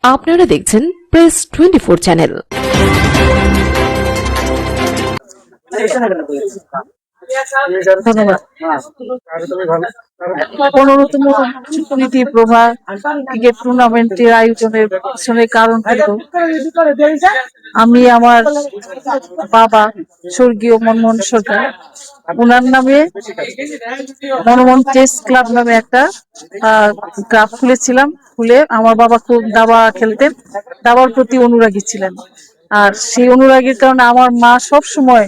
আপনারা দেখছেন press 24 channel. ধন্যবাদ। 15তম স্বীকৃতি প্রভা ক্রিকেট টুর্নামেন্টের আয়োজনের পিছনে কারণ হলো আমি আমার বাবা স্বর্গীয় মনমোহন সরকার, ওনার নামে মনমোহন চেস ক্লাব নামে একটা ক্লাব খুলেছিলাম। খুলে আমার বাবা খুব দাবা খেলতেন, দাবার প্রতি অনুরাগী ছিলেন। আর সেই অনুরাগীর কারণে আমার মা সব সময়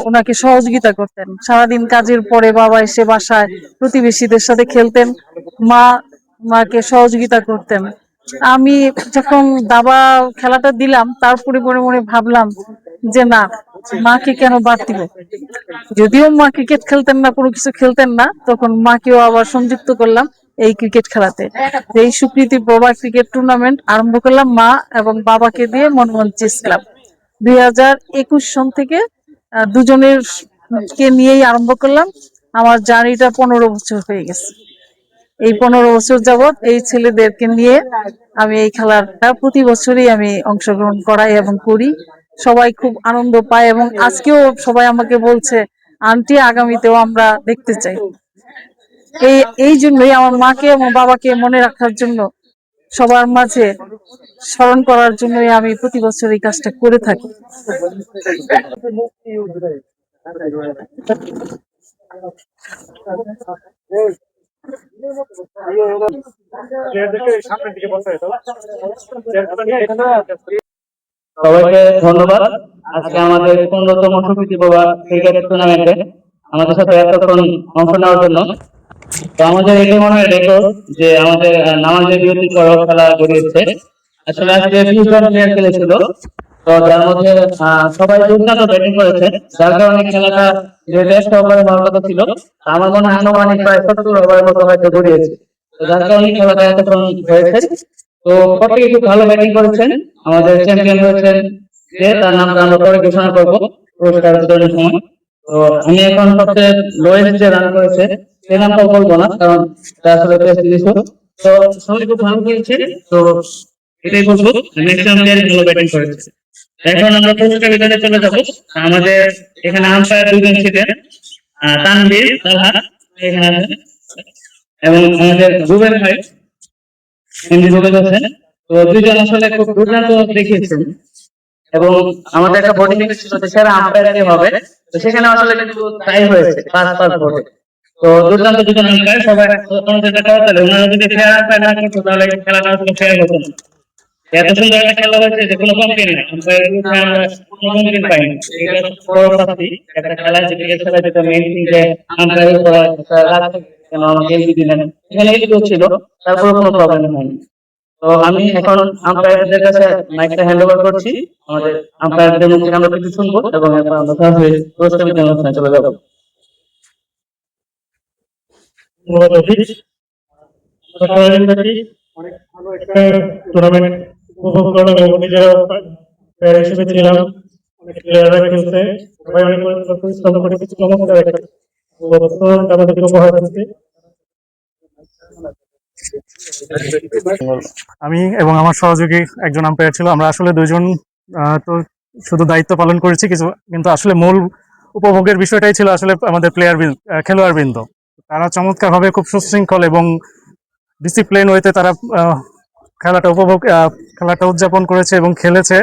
ওনাকে সহযোগিতা করতেন। সারাদিন কাজের পরে বাবা এসে বাসায় প্রতিবেশীদের সাথে খেলতেন, মা মাকে সহযোগিতা করতেন। আমি যখন দাবা খেলাটা দিলাম, তারপরে মনে মনে ভাবলাম যে না, মাকে কেন বাদ দিব। যদিও মা ক্রিকেট খেলতেন না, কোনো কিছু খেলতেন না, তখন মাকেও আবার সংযুক্ত করলাম এই ক্রিকেট খেলাতে। এই স্বীকৃতি প্রভা ক্রিকেট টুর্নামেন্ট আরম্ভ করলাম মা এবং বাবাকে দিয়ে মনমোহন চেস ক্লাব 2021 সন থেকে দুজনের কে নিয়েই আরম্ভ করলাম। আমার জার্নিটা 15 বছর হয়ে গেছে। এই 15 বছর যাবৎ এই ছেলেদেরকে নিয়ে আমি এই খেলাটা প্রতি বছরই আমি অংশগ্রহণ করাই এবং করি। সবাই খুব আনন্দ পায় এবং আজকেও সবাই আমাকে বলছে, আন্টি আগামীতেও আমরা দেখতে চাই। এই জন্যই আমার মাকে এবং বাবাকে মনে রাখার জন্য, সবার মাঝে স্মরণ করার জন্যই আমি প্রতি বছর এই কাজটা করে থাকি। সবাইকে ধন্যবাদ। আজকে আমাদের 15তম স্বীকৃতি প্রভা ক্রিকেট টুর্নামেন্টে আমাদের সাথে এতক্ষণ অংশ নেওয়ার জন্য। তো আমাদের এটা মনে হয় রেকর্ড যে আমাদের নামাজের বিরতি পর খেলা গড়িয়েছে। আসলে আজকে 20 জন প্লেয়ার খেলেছিল, তো যার মধ্যে সবাই দুর্দান্ত ব্যাটিং করেছে, যার কারণে খেলাটা যে 100 ওভারে হওয়ার কথা ছিল, আমার মনে হয় আনুমানিক প্রায় 70 ওভারের মতো হয়তো গড়িয়েছে। তো যার কারণে খেলাটা এতক্ষণ হয়েছে। তো প্রত্যেকে খুব ভালো ব্যাটিং করেছেন। আমাদের চ্যাম্পিয়ন হয়েছেন যে, তার নামটা আমরা পরে ঘোষণা করবো পুরস্কার বিতরণের সময়। তো আমি এখন সবচেয়ে লোয়েস্ট যে রান করেছে সে নামটাও বলবো না, কারণ আসলে টেস্ট ইস্যু। তো সবাই খুব ভালো খেলছে, তো এটাই বলবো নেক্সট চ্যাম্পিয়ন ভালো ব্যাটিং করেছে। এখন আমরা পুরস্কার বিতরণে চলে যাবো। আমাদের এখানে আম্পায়ার দুজন ছিলেন, তানভীর তালহা এখানে আছেন, এবং আমাদের রুবেল ভাই হিন্দি রুবেল আছেন। তো দুজন আসলে খুব দুর্দান্ত দেখিয়েছেন, এবং আমাদের একটা ভোটিং ছিল যে সেরা আম্পায়ার কে হবে। তো সেখানে আসলে কিন্তু টাই হয়েছে 5-5 ভোটে। তো দুর্দান্ত দুজন আম্পায়ার, সবাই আমাদের একটা কথা বলে, ওনারা যদি ফেয়ার আম্পায়ার না করতো তাহলে খেলাটা আসলে ফেয়ার হতো না। এত সুন্দর একটা খেলা হয়েছে যে কোনো কমপ্লেন নাই, আম্পায়ার বিরুদ্ধে আমরা কোনো কমপ্লেন পাইনি। এটা বড় শাস্তি একটা খেলায়, যে ক্রিকেট খেলায় যেটা মেইন থিং যে আম্পায়ারের উপর একটা রাগ থাকে, কেন আমাকে এলবি দিলেন, এখানে এলবি ছিল, তারপরে কোনো প্রবলেম হয়নি। তো আমি এখন আম্পায়ারদের কাছে মাইকটা হ্যান্ড ওভার করছি। আমাদের আম্পায়ারদের মুখ থেকে আমরা কিছু শুনবো, এবং এরপর আমরা সরাসরি পুরস্কার বিতরণ অনুষ্ঠানে চলে যাবো। অনেক ভালো একটা টুর্নামেন্ট উপভোগ করলাম এবং নিজেরাও প্লেয়ার হিসেবে ছিলাম। অনেক প্লেয়াররা খেলছে, সবাই অনেক পরিশ্রম করে কিছু চমৎকার একটা আমাদেরকে উপহার দিচ্ছে। আমি এবং আমার সহযোগী একজন আম্পায়ার ছিল, আমরা আসলে দুইজন তো শুধু দায়িত্ব পালন করেছি কিছু, কিন্তু আসলে মূল উপভোগের বিষয়টাই ছিল আসলে আমাদের খেলোয়াড় বৃন্দ। তারা চমৎকারভাবে খুব সুশৃঙ্খল এবং ডিসিপ্লিন ওয়েতে তারা খেলাটা উদযাপন করেছে এবং খেলেছে,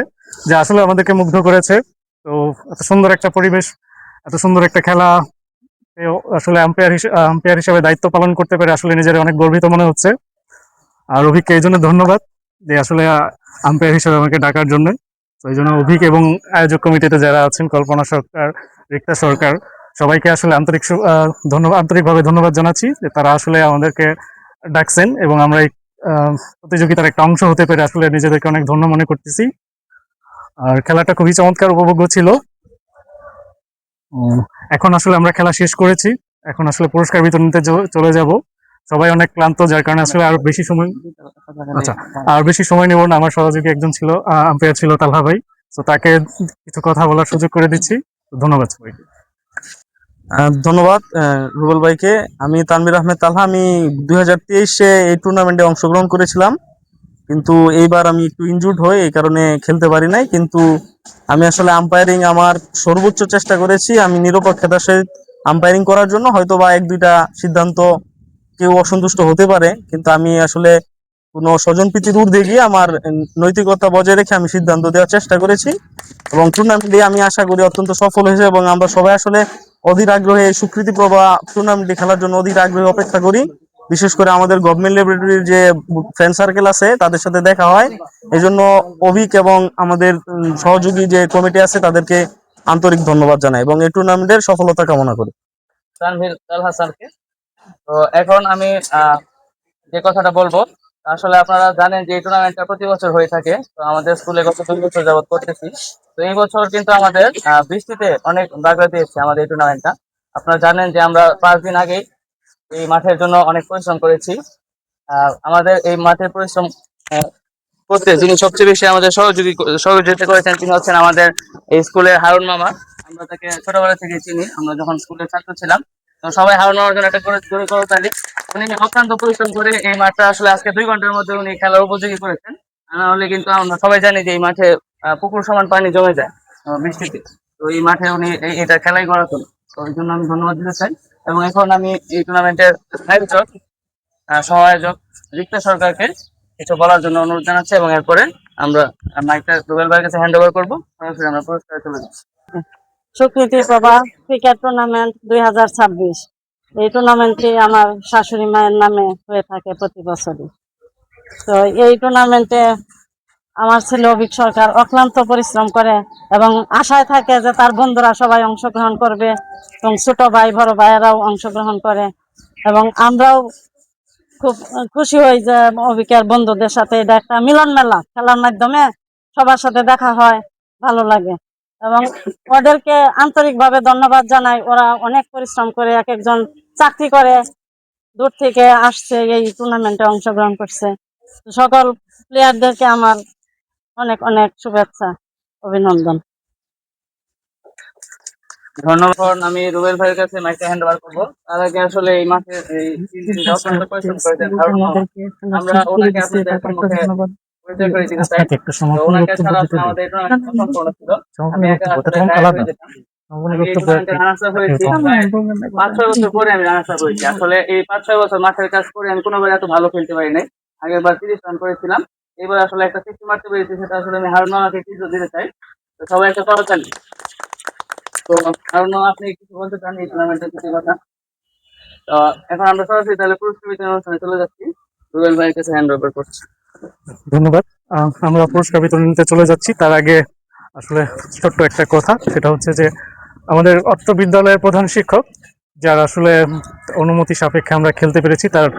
যা আসলে আমাদেরকে মুগ্ধ করেছে। তো এত সুন্দর একটা পরিবেশ, এত সুন্দর একটা খেলা, আসলে আম্পায়ার হিসেবে দায়িত্ব পালন করতে পেরে আসলে নিজের অনেক গর্বিত মনে হচ্ছে। আর অভিককে এই জন্য ধন্যবাদ যে আসলে আম্পায়ার হিসেবে আমাকে ডাকার জন্য। তো এই জন্য অভিক এবং আয়োজক কমিটিতে যারা আছেন, কল্পনা সরকার, রিক্তা সরকার, সবাইকে আসলে আন্তরিকভাবে ধন্যবাদ জানাচ্ছি যে তারা আসলে আমাদেরকে ডাকছেন, এবং আমরা এই প্রতিযোগিতার একটা অংশ হতে পেরে আসলে নিজেদেরকে অনেক ধন্য মনে করতেছি। আর খেলাটা খুবই চমৎকার উপভোগ্য ছিল। এখন আসলে আমরা খেলা শেষ করেছি, এখন আসলে পুরস্কার বিতরণীতে চলে যাব। সবাই অনেক ক্লান্ত, যার কারণে আসলে আর বেশি সময় নেব না। আমার সহযোগী একজন ছিল, আম্পায়ার ছিল তালহা ভাই, তো তাকে কিছু কথা বলার সুযোগ করে দিচ্ছি। ধন্যবাদ সবাইকে। ধন্যবাদ রুবেল ভাইকে। আমি তানভীর আহমেদ তালহা, আমি 2023-এ এই টুর্নামেন্টে অংশগ্রহণ করেছিলাম। কিন্তু এইবার আমি একটু ইনজুর্ড হয়ে এই কারণে খেলতে পারি নাই। কিন্তু আমি আসলে আম্পায়ারিং আমার সর্বোচ্চ চেষ্টা করেছি, আমি নিরপেক্ষতার সহিত আম্পায়ারিং করার জন্য। হয়তো বা এক দুইটা সিদ্ধান্ত কেউ অসন্তুষ্ট হতে পারে, কিন্তু আমি আসলে কোনো স্বজনপ্রীতির ঊর্ধ্বে গিয়ে আমার নৈতিকতা বজায় রেখে আমি সিদ্ধান্ত দেওয়ার চেষ্টা করেছি, এবং টুর্নামেন্টে আমি আশা করি অত্যন্ত সফল হয়েছে। এবং আমরা সবাই আসলে অধীর আগ্রহে এই স্বীকৃতিপ্রভা টুর্নামেন্টে খেলার জন্য অধীর আগ্রহে অপেক্ষা করি। বিশেষ করে আমাদের গভর্নমেন্ট ল্যাবরেটরির যে ফ্রেন্ড সার্কেল আছে তাদের সাথে দেখা হয়, এই জন্য অভিক এবং আমাদের সহযোগী যে কমিটি আছে তাদেরকে আন্তরিক ধন্যবাদ জানাই এবং এই টুর্নামেন্টের সফলতা কামনা করি। তানভীর তালহা স্যারকে। তো এখন আমি যে কথাটা বলবো, আসলে আপনারা জানেন যে এই টুর্নামেন্টটা প্রতি বছর হয়ে থাকে। তো আমাদের স্কুলে গত 2 বছর যাবত করতেছি। তো এই বছর কিন্তু আমাদের বৃষ্টিতে অনেক বাগড়া দিয়েছে আমাদের এই টুর্নামেন্টটা। আপনারা জানেন যে আমরা 5 দিন আগেই এই মাঠের জন্য অনেক পরিশ্রম করেছি। আমাদের এই মাঠের পরিশ্রম করতে যিনি সবচেয়ে বেশি আমাদের সহযোগিতা করেছেন তিনি হচ্ছেন আমাদের এই স্কুলের হারুন মামা। আমরা তাকে ছোটবেলা থেকে চিনি, আমরা যখন স্কুলের ছাত্র ছিলাম। তো সবাই হারুন মামার জন্য একটা করে করতালি। উনি অক্লান্ত পরিশ্রম করে এই মাঠটা আসলে আজকে 2 ঘন্টার মধ্যে উনি খেলার উপযোগী করেছেন। নাহলে কিন্তু আমরা সবাই জানি যে এই মাঠে পুকুর সমান পানি জমে যায় বৃষ্টিতে। তো এই মাঠে উনি এটা খেলাই করাতেন। তো এই জন্য আমি ধন্যবাদ দিতে চাই। এবং এখন আমি এই টুর্নামেন্টের আয়োজক সহায়ক রিক্তা সরকারকে কিছু বলার জন্য অনুরোধ জানাচ্ছি, এবং এরপরে আমরা মাইকটা রুবেল ভাইয়ের কাছে হ্যান্ড ওভার করবো। সরাসরি আমরা পুরস্কারে চলে যাচ্ছি। স্বীকৃতি প্রভা ক্রিকেট টুর্নামেন্ট 2026। এই টুর্নামেন্টটি আমার শাশুড়ি মায়ের নামে হয়ে থাকে প্রতি বছরই। তো এই টুর্নামেন্টে আমার ছেলে অভিক সরকার অক্লান্ত পরিশ্রম করে এবং আশায় থাকে যে তার বন্ধুরা সবাই অংশগ্রহণ করবে এবং ছোট ভাই বড় ভাইয়েরাও অংশগ্রহণ করে, এবং আমরাও খুব খুশি হই যে অভিকের বন্ধুদের সাথে এটা একটা মিলন মেলা, খেলার মাধ্যমে সবার সাথে দেখা হয়, ভালো লাগে। এবং ওদেরকে আন্তরিকভাবে ধন্যবাদ জানাই, ওরা অনেক পরিশ্রম করে, এক একজন চাকরি করে দূর থেকে আসছে এই টুর্নামেন্টে অংশগ্রহণ করছে। সকল প্লেয়ারদেরকে আমার অনেক অনেক শুভেচ্ছা, অভিনন্দন। ধন্যবাদ। আমি রুবেল ভাইয়ের কাছে মাইকটা হ্যান্ড ওভার করবো। তার আগে আসলে এই মাঠে এই অত্যন্ত পরিশ্রম করেছেন হারুন মামা। আমরা ওনাকে আপনাদের সম্মুখে পরিচয় করে দিতে চাই। তো ওনাকে ছাড়া আসলে আমাদের এই টুর্নামেন্ট সম্পূর্ণ ছিল। আমি একা আসলে গায়েব হয়ে যেতাম। আমি এই টুর্নামেন্টের রানার্স আপ হয়েছি 5-6 বছর পরে আমি রানার্স আপ হয়েছি। আসলে এই 5-6 বছর মাঠের কাজ করে আমি কোনোবার এত ভালো খেলতে পারি নাই। আগেরবার 30 রান করেছিলাম, এবার আসলে একটা 60 মারতে পেরেছি, সেটা আসলে আমি হারুন মামাকে কিছু দিতে চাই। তো সবাই একটা করতালি। তো হারুন মামা, আপনি কিছু বলতে চান এই টুর্নামেন্টের কিছু কথা? তো এখন আমরা সরাসরি তাহলে পুরস্কার বিতরণ অনুষ্ঠানে চলে যাচ্ছি। রুবেল ভাইয়ের কাছে হ্যান্ড ওভার করছি। ধন্যবাদ। আমরা পুরস্কার বিতরণ নিতে চলে যাচ্ছি। তার আগে আসলে ছোট্ট একটা কথা, সেটা হচ্ছে যে আমাদের অত্র বিদ্যালয়ের প্রধান শিক্ষক, যার আসলে অনুমতি সাপেক্ষে আমরা খেলতে পেরেছি, তার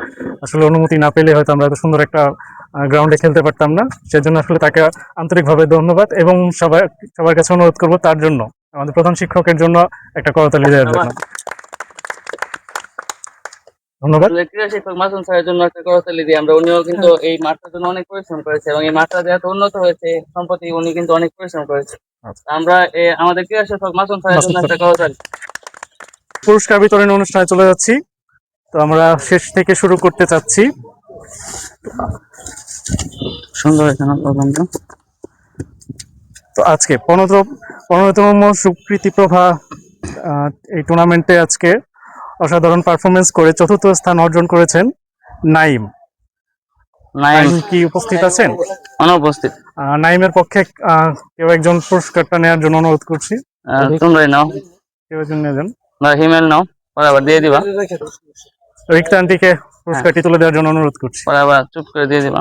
আসলে অনুমতি না পেলে হয়তো আমরা এত সুন্দর একটা গ্রাউন্ডে খেলতে পারতাম না। সেজন্য আসলে তাকে আন্তরিকভাবে ধন্যবাদ, এবং সবার কাছে অনুরোধ করবো তার জন্য, আমাদের প্রধান শিক্ষকের জন্য একটা করতালি দেওয়ার জন্য। ধন্যবাদ। ক্রীড়া শিক্ষক মাসুম স্যারের জন্য একটা করতালি দিই আমরা। উনিও কিন্তু এই মাঠটার জন্য অনেক পরিশ্রম করেছে, এবং এই মাঠটা যেহেতু উন্নত হয়েছে সম্প্রতি, উনি কিন্তু অনেক পরিশ্রম করেছে। আমরা আমাদের ক্রীড়া শিক্ষক মাসুম স্যারের জন্য একটা করতালি। পুরস্কার বিতরণ অনুষ্ঠানে চলে যাচ্ছি। তো আমরা শেষ থেকে শুরু করতে চাচ্ছি। সুন্দর এখানে প্রবন্ধ। তো আজকে 15তম স্বীকৃতি প্রভা এই টুর্নামেন্টে আজকে অসাধারণ পারফরমেন্স করে 4র্থ স্থান অর্জন করেছেন নাইম। নাইম কি উপস্থিত আছেন? অনুপস্থিত। নাইমের পক্ষে কেউ একজন পুরস্কারটা নেওয়ার জন্য অনুরোধ করছি। তোমরাই নাও, কেউ একজন নেবেন। হিমেল নাও, পরে আবার দিয়ে দিবা। রিক্তা আন্টিকে পুরস্কারটি তুলে দেওয়ার জন্য অনুরোধ করছি। পরে আবার চুপ করে দিয়ে দিবা।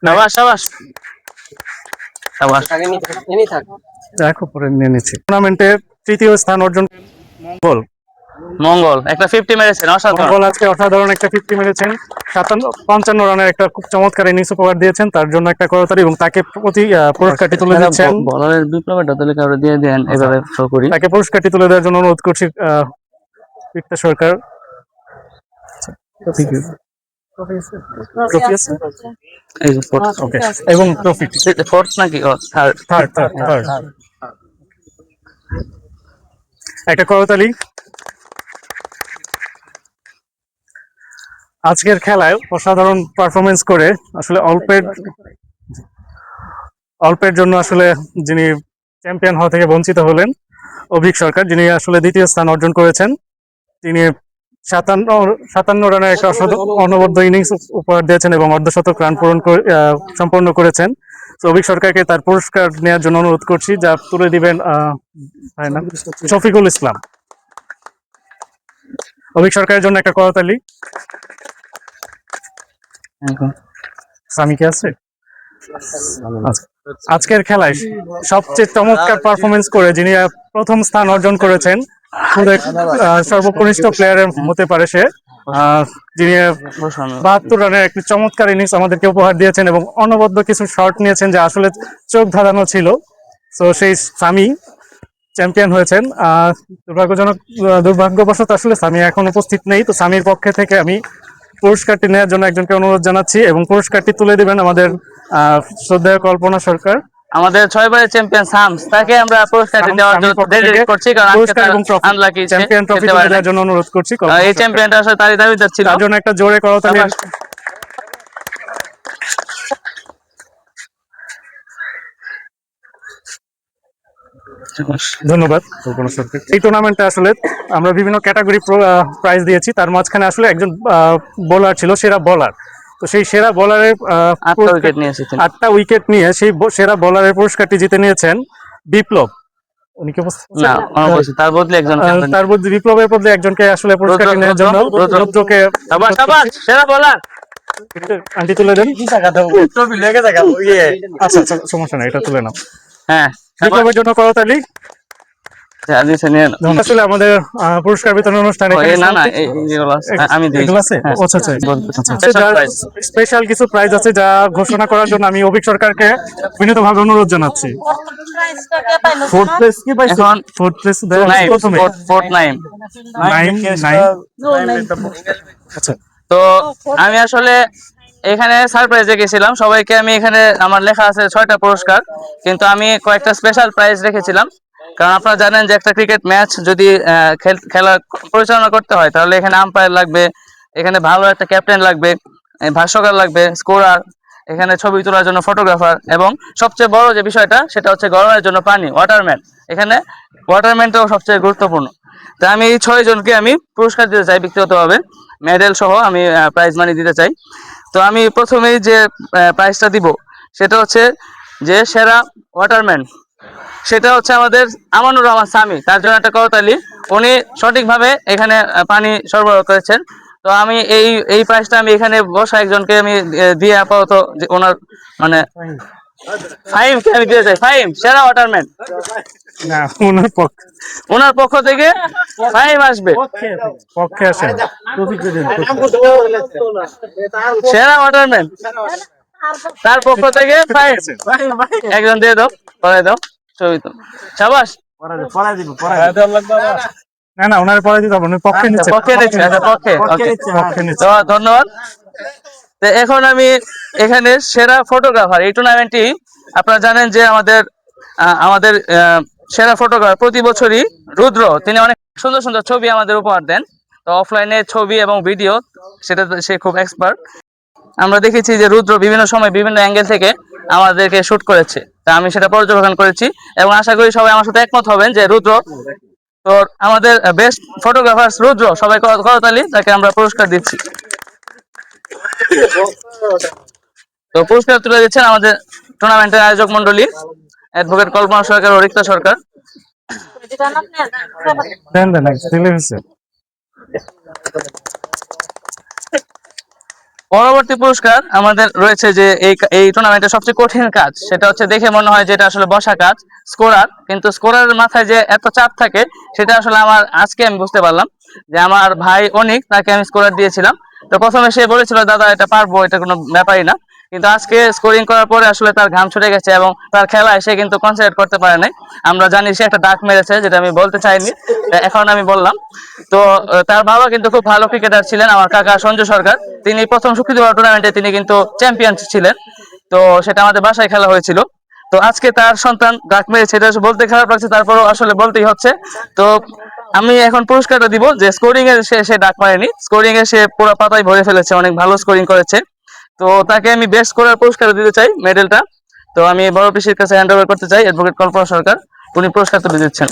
সাবাস সাবাস সাবাস। দেখো পরে নিয়ে নিচ্ছি। টুর্নামেন্টে 3য় স্থান অর্জন মঙ্গল। মঙ্গল একটা 50 মেরেছেন, অসাধারণ। মঙ্গল আজকে অসাধারণ একটা 50 মেরেছেন। 55 রানের একটা খুব চমৎকার ইনিংস উপহার দিয়েছেন, তার জন্য একটা করতালি, এবং তাকে পুরস্কারটি তুলে দিচ্ছেন। বলারের বিপ্লবটা তাহলে কাউরে দিয়ে দেন, এভাবে শো করি। তাকে পুরস্কারটি তুলে দেওয়ার জন্য অনুরোধ করছি রিক্তা সরকার। ট্রফি আছে? এই যে ফোর্থ। ওকে, এবং ট্রফি ফোর্থ নাকি থার্ড। একটা করতালি। আজকের খেলায় অসাধারণ পারফরমেন্স করে আসলে অল্পের জন্য আসলে যিনি চ্যাম্পিয়ন হওয়া থেকে বঞ্চিত হলেন অভিক সরকার, যিনি আসলে দ্বিতীয় স্থান অর্জন করেছেন। তিনি 57 রানের একটা অনবদ্য ইনিংস উপহার দিয়েছেন এবং অর্ধশতক রান সম্পন্ন করেছেন। তো অভিক সরকারকে তার পুরস্কার নেওয়ার জন্য অনুরোধ করছি, যা তুলে দিবেন শফিকুল ইসলাম। অভিক সরকারের জন্য একটা করতালি। সামিকে আছে। আজকের খেলায় সবচেয়ে চমৎকার পারফরমেন্স করে যিনি প্রথম স্থান অর্জন করেছেন, সর্বকনিষ্ঠ প্লেয়ারের হতে পারে সে, যিনি 72 রানের একটি চমৎকার ইনিংস আমাদেরকে উপহার দিয়েছেন এবং অনবদ্য কিছু শট নিয়েছেন যা আসলে চোখ ধাঁধানো ছিল। তো সেই সামি চ্যাম্পিয়ন হয়েছেন। দুর্ভাগ্যবশত আসলে সামি এখন উপস্থিত নেই। তো সামির পক্ষে থেকে আমি পুরস্কারটি নেওয়ার জন্য একজনকে অনুরোধ জানাচ্ছি এবং পুরস্কারটি তুলে দিবেন আমাদের শ্রদ্ধেয় কল্পনা সরকার। আমাদের 6 বারের চ্যাম্পিয়ন সামস, তাকে আমরা পুরস্কারটি দেওয়ার জন্য ডেডিকেট করছি, কারণ আজকে তার আনলাকি চ্যাম্পিয়ন ট্রফি দেওয়ার জন্য অনুরোধ করছি। এই চ্যাম্পিয়নটা আসলে তারই দাবিদার ছিল। তার জন্য একটা জোরে করতালি। ধন্যবাদ কল্পনা সরকার। এই টুর্নামেন্টে আসলে আমরা বিভিন্ন ক্যাটাগরি প্রাইজ দিয়েছি। তার মাঝখানে আসলে একজন বোলার ছিল, সেরা বোলার। তো সেই সেরা বোলারের 8টা উইকেট নিয়ে সেই সেরা বোলারের পুরস্কারটি জিতে নিয়েছেন বিপ্লব। উনি কি তার বদলে বিপ্লবের বদলে একজনকে আসলে পুরস্কারটি নেওয়ার জন্য রুদ্রকে সেরা বোলার আন্টি তুলে দেন। আচ্ছা আচ্ছা, সমস্যা নেই, এটা তুলে নাও। হ্যাঁ, বিপ্লবের জন্য করতালি। আসলে আমাদের পুরস্কার বিতরণ অনুষ্ঠানে স্পেশাল কিছু প্রাইজ আছে যা ঘোষণা করার জন্য আমি অভিক সরকারকে বিনীতভাবে অনুরোধ জানাচ্ছি। তো আমি আসলে এখানে সারপ্রাইজে গেছিলাম সবাইকে। আমি এখানে আমার লেখা আছে 6টা পুরস্কার, কিন্তু আমি কয়েকটা স্পেশাল প্রাইজ রেখেছিলাম। কারণ আপনারা জানেন যে একটা ক্রিকেট ম্যাচ যদি খেলা পরিচালনা করতে হয়, তাহলে এখানে আম্পায়ার লাগবে, এখানে ভালো একটা ক্যাপ্টেন লাগবে, ভাষ্যকার লাগবে, স্কোরার, এখানে ছবি তোলার জন্য ফটোগ্রাফার, এবং সবচেয়ে বড় যে বিষয়টা সেটা হচ্ছে গরমের জন্য পানি, ওয়াটারম্যান। এখানে ওয়াটারম্যানটাও সবচেয়ে গুরুত্বপূর্ণ। তা আমি এই 6 জনকে আমি পুরস্কার দিতে চাই ব্যক্তিগতভাবে, মেডেল সহ আমি প্রাইজ মানি দিতে চাই। তো আমি প্রথমেই যে প্রাইজটা দিব সেটা হচ্ছে যে সেরা ওয়াটারম্যান, সেটা হচ্ছে আমাদের আমানুর রহমান সামি। তার জন্য একটা করতালি। উনি সঠিকভাবে এখানে পানি সরবরাহ করেছেন। তো আমি এই প্রাইসটা আমি এখানে বসা একজনকে আমি দিয়ে আপাতত ওনার মানে ফাহিমকে আমি দিতে চাই। ফাহিম সেরা ওয়াটারম্যান, ওনার পক্ষ থেকে ফাহিম আসবে। সেরা ওয়াটারম্যান তার পক্ষ থেকে ফাহিম একজন দিয়ে দাও, পড়াই দাও ছবি। তো সাবাস, ধন্যবাদ। এখন আমি এখানে সেরা ফটোগ্রাফার, এই টুর্নামেন্টটি আপনারা জানেন যে আমাদের সেরা ফটোগ্রাফার প্রতি বছরই রুদ্র, তিনি অনেক সুন্দর সুন্দর ছবি আমাদের উপহার দেন। তো অফলাইনে ছবি এবং ভিডিও সেটা সে খুব এক্সপার্ট। আমরা দেখেছি যে রুদ্র বিভিন্ন সময় বিভিন্ন অ্যাঙ্গেল থেকে আমাদেরকে শুট করেছে, তা আমি সেটা পর্যবেক্ষণ করেছি এবং আশা করি সবাই আমার সাথে একমত হবেন যে রুদ্র তো আমাদের বেস্ট ফটোগ্রাফার। রুদ্র, সবাই করতালি, তাকে আমরা পুরস্কার দিচ্ছি। তো পুরস্কার তুলে দিচ্ছেন আমাদের টুর্নামেন্টের আয়োজক মন্ডলী, অ্যাডভোকেট কল্পনা সরকার ও রিক্তা সরকার। পরবর্তী পুরস্কার আমাদের রয়েছে যে এই টুর্নামেন্টের সবচেয়ে কঠিন কাজ, সেটা হচ্ছে দেখে মনে হয় যে এটা আসলে বসা কাজ, স্কোরার। কিন্তু স্কোরারের মাথায় যে এত চাপ থাকে সেটা আসলে আজকে আমি বুঝতে পারলাম। যে আমার ভাই অনিক, তাকে আমি স্কোরার দিয়েছিলাম। তো প্রথমে সে বলেছিল দাদা এটা পারবো, এটা কোনো ব্যাপারই না। কিন্তু আজকে স্কোরিং করার পরে আসলে তার ঘাম ছুটে গেছে এবং তার খেলায় সে কিন্তু কনসেন্ট্রেট করতে পারে নাই। আমরা জানি সে একটা ডাক মেরেছে, যেটা আমি বলতে চাইনি, এখন আমি বললাম। তো তার বাবা কিন্তু খুব ভালো ক্রিকেটার ছিলেন, আমার কাকা সঞ্জু সরকার। তিনি প্রথম শুক্রবার টুর্নামেন্টে তিনি কিন্তু চ্যাম্পিয়ন ছিলেন। তো সেটা আমাদের বাসায় খেলা হয়েছিল। তো আজকে তার সন্তান ডাক মেরেছে, এটা বলতে খারাপ লাগছে, তারপরও আসলে বলতেই হচ্ছে। তো আমি এখন পুরস্কারটা দিব যে স্কোরিং এ সে ডাক পায়নি, স্কোরিং এ সে পুরো পাতায় ভরে ফেলেছে, অনেক ভালো স্কোরিং করেছে। তো তাকে আমি বেস্ট স্কোরার পুরস্কার দিতে চাই, মেডেলটা। তো আমি বড় পিসির কাছে হ্যান্ড ওভার করতে চাই, অ্যাডভোকেট কল্পনা সরকার, উনি পুরস্কার তুলে দিচ্ছেন।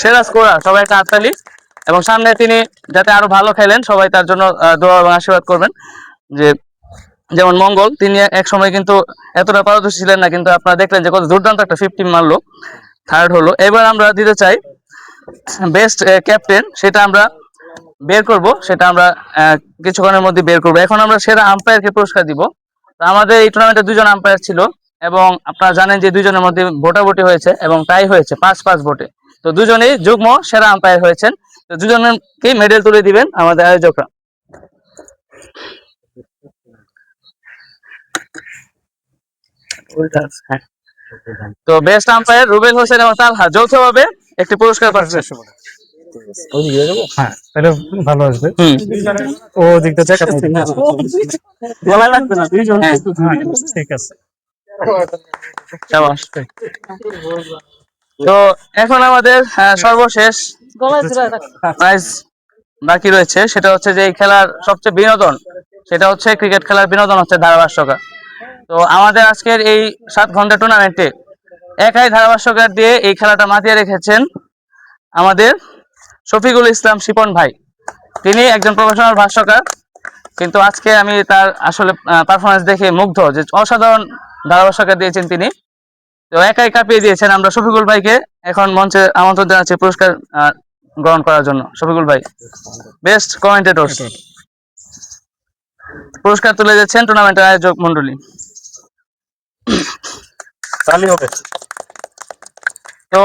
সেরা স্কোরার, সবাই একটা হাততালি। এবং সামনে তিনি যাতে আরো ভালো খেলেন, সবাই তার জন্য দোয়া এবং আশীর্বাদ করবেন। যে যেমন মঙ্গল, তিনি এক সময় কিন্তু এতটা পারদর্শী ছিলেন না, কিন্তু আপনারা দেখলেন যে কত দুর্দান্ত একটা 50 মারলো, থার্ড হলো। এবার আমরা দিতে চাই বেস্ট ক্যাপ্টেন, সেটা আমরা বের করব, সেটা আমরা কিছুক্ষণের মধ্যে বের করব। এখন আমরা সেরা আম্পায়ারকে পুরস্কার দিব। তো আমাদের এই টুর্নামেন্টে 2জন আম্পায়ার ছিল, এবং আপনারা জানেন যে 2জনের মধ্যে ভোটাভুটি হয়েছে এবং টাই হয়েছে 5-5 ভোটে। তো 2জনেই যুগ্ম সেরা আম্পায়ার হয়েছেন। তো 2জনকেই মেডেল তুলে দিবেন আমাদের আয়োজকরা। তো বেস্ট আম্পায়ার রুবেল হোসেন এবং তালহা যৌথভাবে একটি পুরস্কার পাচ্ছে। হ্যাঁ, তাহলে ভালো আসবে। ও দিকটা চেক করতে বলা লাগবে না, 2জন। ঠিক আছে। শাবাশ। তো এখন আমাদের সর্বশেষ প্রাইজ বাকি রয়েছে, সেটা হচ্ছে যে এই খেলার সবচেয়ে বিনোদন, সেটা হচ্ছে ক্রিকেট খেলার বিনোদন হচ্ছে ধারাভাষ্যকার। তো আমাদের আজকের এই 7 ঘন্টা টুর্নামেন্টে একাই ধারাভাষ্যকার দিয়ে এই খেলাটা মাতিয়ে রেখেছেন আমাদের শফিকুল ইসলাম শিপন ভাই। তিনি একজন প্রফেশনাল ভাষ্যকার, কিন্তু আজকে আমি তার আসলে পারফরমেন্স দেখে মুগ্ধ, যে অসাধারণ ধারাভাষ্যকার দিয়েছেন তিনি। তো একাই কাঁপিয়ে দিয়েছেন। আমরা শফিকুল ভাইকে এখন মঞ্চে আমন্ত্রণ জানাচ্ছি পুরস্কার গ্রহণ করার জন্য। শফিকুল ভাই, বেস্ট কমেন্টেটর পুরস্কার তুলে যাচ্ছেন টুর্নামেন্টের আয়োজক মন্ডলী। তো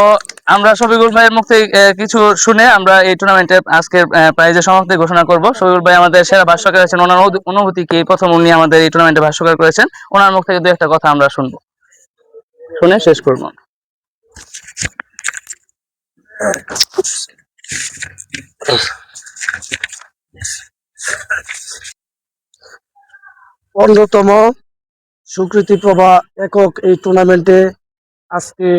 আমরা শফিকুল ভাইয়ের মুখ থেকে কিছু শুনে আমরা এই টুর্নামেন্টের আজকের প্রাইজের সমাপ্তি ঘোষণা করব। শফিকুল ভাই আমাদের সেরা ভাষ্যকার আছেন, ওনার অনুভূতি কি, প্রথম উনি আমাদের এই টুর্নামেন্টে ভাষ্যকার করেছেন, ওনার মুখ থেকে 2-1টা কথা আমরা শুনবো, শুনে শেষ করবো। অন্যতম স্বীকৃতি প্রভা একক এই টুর্নামেন্টে আজকে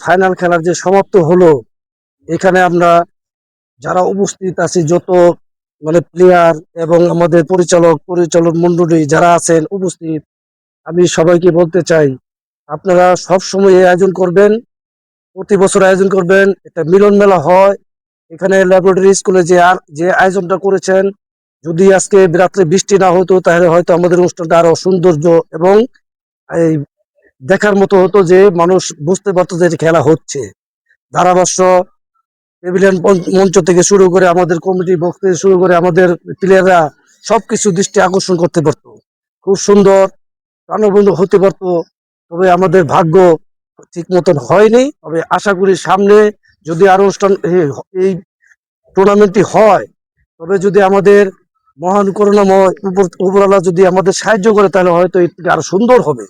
ফাইনাল খেলার যে সমাপ্ত হলো, এখানে আমরা যারা উপস্থিত আছি, যত প্লেয়ার এবং আমাদের পরিচালক মন্ডলী যারা আছেন উপস্থিত, আমি সবাইকে বলতে চাই, আপনারা সব সময় এই আয়োজন করবেন, প্রতি বছর আয়োজন করবেন। একটা মিলন মেলা হয় এখানে ল্যাবরেটরি স্কুলে, যে আয়োজনটা করেছেন, যদি আজকে রাত্রে বৃষ্টি না হতো তাহলে হয়তো আমাদের অনুষ্ঠানটা আরো সৌন্দর্য এবং এই দেখার মতো হতো, যে মানুষ বুঝতে পারতো যে খেলা হচ্ছে। ধারাভাষ্য, প্যাভিলিয়ন মঞ্চ থেকে শুরু করে আমাদের কমিটি বক্স থেকে শুরু করে আমাদের প্লেয়াররা সবকিছু দৃষ্টি আকর্ষণ করতে পারতো, খুব সুন্দর প্রাণবন্ত হতে পারতো। তবে আমাদের ভাগ্য ঠিক মতন হয়নি। তবে আশা করি সামনে যদি আরো অনুষ্ঠান এই টুর্নামেন্টটি হয়, তবে যদি আমাদের মহান করুণাময় উপরওয়ালা যদি আমাদের সাহায্য করে, তাহলে হয়তো এর থেকে আরো সুন্দর হবে।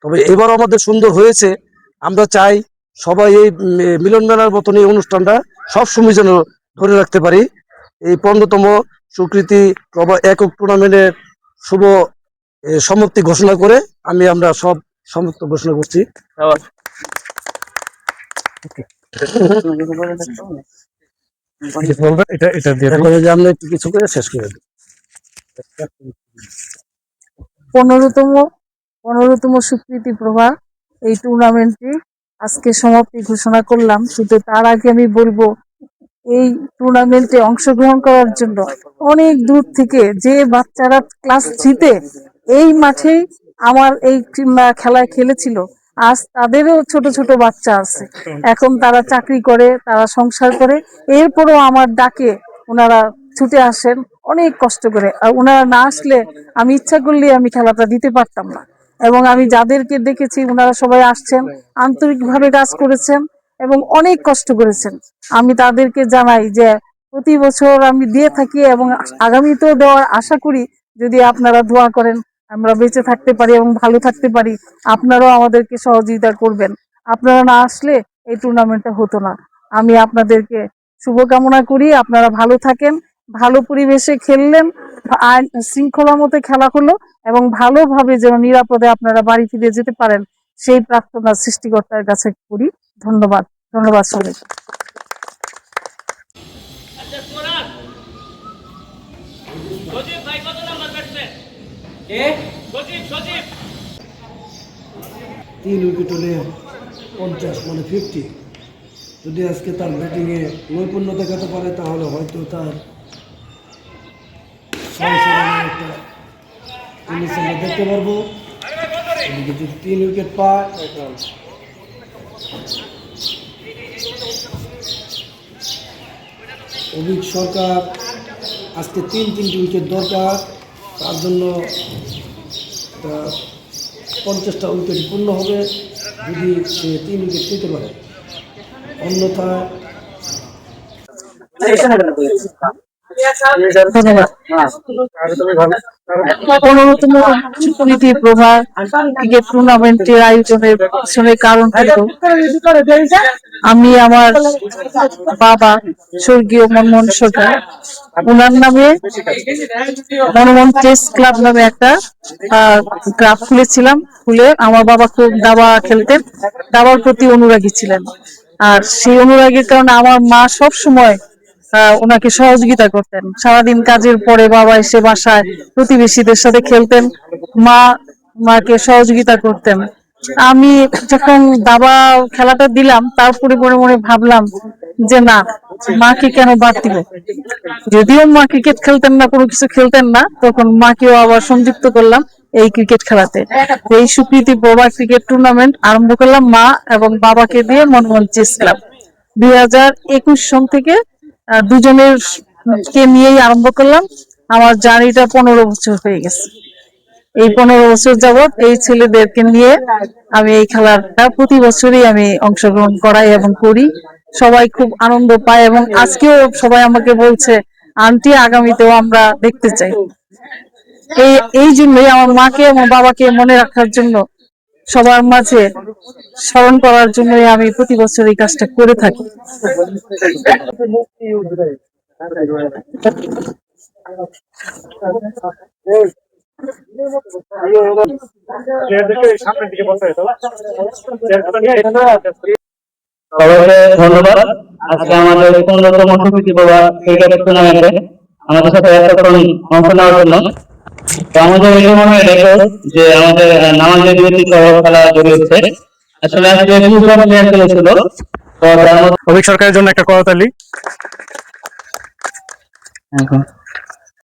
তবে এবারও আমাদের সুন্দর হয়েছে। আমরা চাই সবাই এই মিলন মেলার মতন এই অনুষ্ঠানটা সবসময় যেন ধরে রাখতে পারি। এই 15তম স্বীকৃতি প্রভা একক টুর্নামেন্টের শুভ সমাপ্তি ঘোষণা করে আমরা সব সমাপ্ত ঘোষণা করছি। এটা দিয়ে এখন যে আমরা একটু কিছু করে শেষ করে দিই। 15তম স্বীকৃতি প্রভা এই টুর্নামেন্টটি আজকে সমাপ্তি ঘোষণা করলাম। শুধু তার আগে আমি বলবো, এই টুর্নামেন্টে অংশগ্রহণ করার জন্য অনেক দূর থেকে যে বাচ্চারা ক্লাস 3-তে এই মাঠেই আমার এই খেলায় খেলেছিল, আজ তাদেরও ছোট ছোট বাচ্চা আছে, এখন তারা চাকরি করে, তারা সংসার করে, এরপরও আমার ডাকে ওনারা ছুটে আসেন অনেক কষ্ট করে। আর ওনারা না আসলে আমি ইচ্ছা করলে আমি খেলাটা দিতে পারতাম না। এবং আমি যাদেরকে দেখেছি ওনারা সবাই আসছেন, আন্তরিকভাবে কাজ করেছেন এবং অনেক কষ্ট করেছেন। আমি তাদেরকে জানাই যে প্রতি বছর আমি দিয়ে থাকি এবং আগামীতেও দেওয়ার আশা করি। যদি আপনারা দোয়া করেন আমরা বেঁচে থাকতে পারি এবং ভালো থাকতে পারি, আপনারাও আমাদেরকে সহযোগিতা করবেন। আপনারা না আসলে এই টুর্নামেন্টটা হতো না। আমি আপনাদেরকে শুভকামনা করি, আপনারা ভালো থাকেন, ভালো পরিবেশে খেললেন, শৃঙ্খলা মতো খেলা হলো এবং ভালোভাবে যেন নিরাপদে আপনারা বাড়ি ফিরে যেতে পারেন, সেই প্রার্থনা সৃষ্টিকর্তার কাছে করি। ধন্যবাদ সবাইকে। 3 উইকেট হলে 50 মানে 50। যদি আজকে তার ব্যাটিংয়ে নৈপুণ্য দেখাতে পারে তাহলে হয়তো তার 600 রানের একটা ইনিংস আমরা দেখতে পারবো। এদিকে যদি 3 উইকেট পায়, অভিক সরকার আজকে 3-3টি উইকেট দরকার, তার জন্য 50টা উইকেট পূর্ণ হবে যদি সে 3 উইকেট পেতে পারে। অন্যথায় ধন্যবাদ। 15তম সুনীতি প্রভা ক্রিকেট টুর্নামেন্টের আয়োজনের পিছনে কারণ হলো আমি আমার বাবা স্বর্গীয় মনমোহন সরকার, ওনার নামে মনমোহন চেস ক্লাব নামে একটা ক্লাব খুলেছিলাম। খুলে আমার বাবা খুব দাবা খেলতেন, দাবার প্রতি অনুরাগী ছিলেন। আর সেই অনুরাগীর কারণে আমার মা সব সময় ওনাকে সহযোগিতা করতেন। সারাদিন কাজের পরে বাবা এসে বাসায় প্রতিবেশীদের সাথে খেলতেন, মাকে সহযোগিতা করতেন। আমি যখন দাবা খেলাটা দিলাম, তারপরে মনে মনে ভাবলাম যে না, মাকে কেন বাদ দিব। যদিও মা ক্রিকেট খেলতেন না, কোনো কিছু খেলতেন না, তখন মাকেও আবার সংযুক্ত করলাম এই ক্রিকেট খেলাতে। এই স্বীকৃতি প্রভা ক্রিকেট টুর্নামেন্ট আরম্ভ করলাম মা এবং বাবাকে দিয়ে মনমোহন চেস ক্লাব। 2021 সন থেকে দুজনের কে নিয়েই আরম্ভ করলাম। আমার জার্নিটা 15 বছর হয়ে গেছে। এই 15 বছর যাবত এই ছেলেদেরকে নিয়ে আমি এই খেলাটা প্রতি বছরই আমি অংশগ্রহণ করাই এবং করি। সবাই খুব আনন্দ পায় এবং আজকেও সবাই আমাকে বলছে আন্টি আগামীতেও আমরা দেখতে চাই। এই জন্যই আমার মাকে এবং বাবাকে মনে রাখার জন্য, সবার মাঝে স্মরণ করার জন্যই আমি প্রতি বছর এই কাজটা করে থাকি। সামনের দিকে বসে সবাইকে ধন্যবাদ। আজকে আমাদের 15তম সুনীতি প্রভা ক্রিকেট টুর্নামেন্টে আমাদের সাথে এতক্ষণ অংশ নেওয়ার জন্য। তো আমাদের এই মনে রেকর্ড যে আমাদের নামাজের বিরতি খেলা জড়িয়েছে। আসলে আজকে 2 জন প্লেয়ার খেলেছিল, তো তার মধ্যে অভিক সরকারের জন্য একটা করতালি।